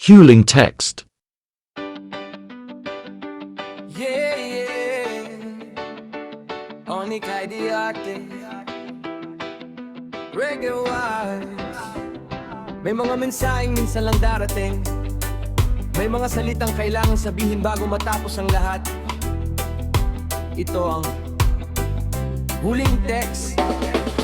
Huling text. Yeah. Only kay di ate Reggae wise. May mga mensaheng minsan lang darating. May mga salitang kailangan sabihin bago matapos ang lahat. Ito ang huling text.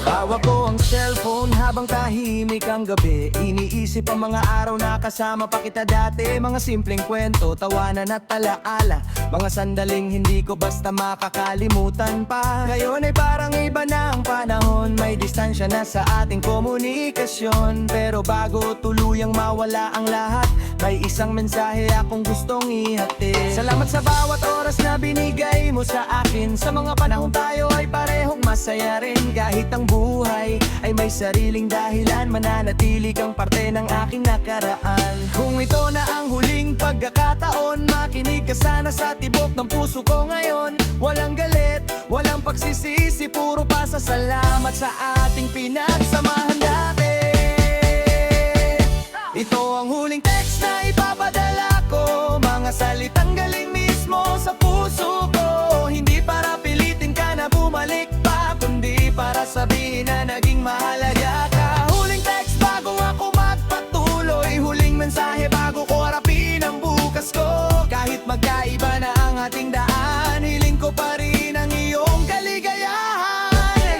Hawak ko ang cellphone habang tahimik ang gabi. Iniisip ang mga araw na kasama pa kita dati. Mga simpleng kwento, tawanan at alaala. Mga sandaling hindi ko basta makakalimutan pa. Ngayon ay parang iba na ang panahon. May distansya na sa ating komunikasyon. Pero bago tuluyang mawala ang lahat, may isang mensahe akong gustong ihatid. Salamat sa bawat oras na binigay mo sa akin. Sa mga panahon tayo ay parehong masaya rin. Kahit ang buhay ay may sariling dahilan, mananatili kang parte ng aking nakaraan. Kung ito na ang huling pagkakataon, makinig ka sana sa tibok ng puso ko ngayon. Walang galit, walang pagsisisi, puro pasasalamat sa ating pinagsamahan dati. Ito ang huling text na ipapadala ko, mga salitang galing mismo sa puso ko. Hindi para pilitin ka na bumalik pa, kundi para sabihin na naging mahalaga ka. Huling text bago ako magpatuloy, huling mensahe bago ko harapin ang bukas ko. Kahit magkaiba na ang ating daan, hiling ko pa rin ang iyong kaligayahan.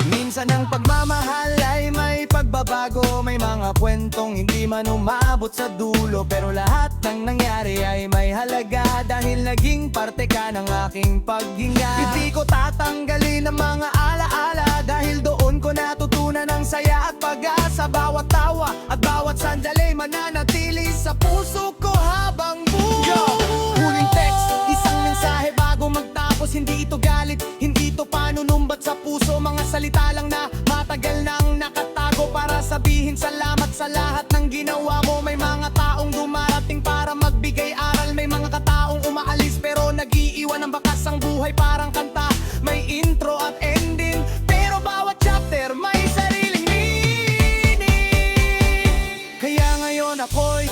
Minsan ang pagmamahal ay may pagbabago, may mga kwentong hindi man umabot sa dulo. Pero lahat ng nangyari ay may halaga, dahil naging parte ka ng aking paghinga. Hindi ko tatanggalin ang mga alaala, dahil doon ko natutunan ang saya at pag-asa. Bawat tawa at bawat sandali mananatili sa puso ko habang buo. Huling text, isang mensahe bago magtapos. Hindi ito galit, hindi ito panunumbat sa puso. Mga salita lang na matagal nang nakatago, para sabihin salamat sa lahat ng ginawa mo. May mga taong dumarating para magbigay aral, may mga kataong umaalis pero nag-iiwan ng bakas. Ang buhay parang kanta, may intro at ending, pero bawat chapter may sariling meaning. Kaya ngayon ako'y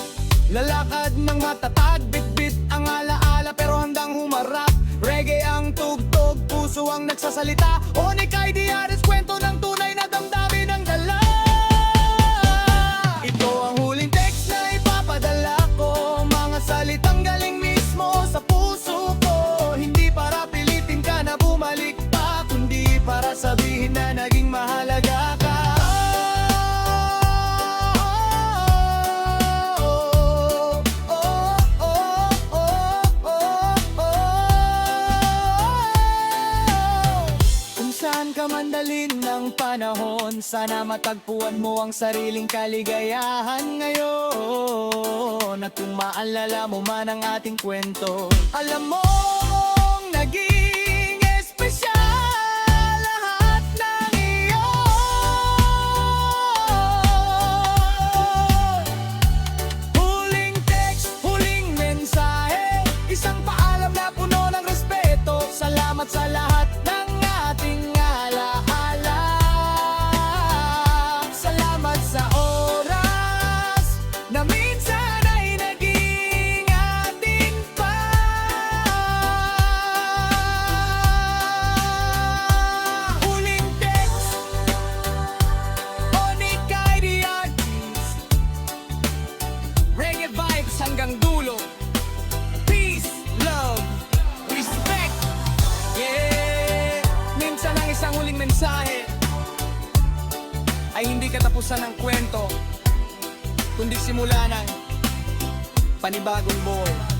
lalakad ng matatag, bitbit ang alaala pero handang humarap. Reggae ang tugtog, puso ang nagsasalita. Onik ay diaries, kwento ng tunay na damdamin ang dala. Ito ang huling text na ipapadala ko, mga salitang galing mismo sa puso ko. Hindi para pilitin ka na bumalik pa, kundi para sabihin na naging mahalaga ka. Saan ka man dalhin ng panahon, sana matagpuan mo ang sariling kaligayahan ngayon. At kung maalala mo man ang ating kwento, alam mong naging espesyal lahat ng iyon. Huling text, huling mensahe, isang paalam na puno ng respeto. Salamat sa lahat ng ating alaala. Salamat sa oras na minsan ay naging atin pa. Huling text, Onik ay the artist. Reggae vibes hanggang dulo. Peace, love, respect. Yeah. Minsan ang isang huling mensahe ay hindi katapusan ng kwento, kundi simula ng panibagong buhay.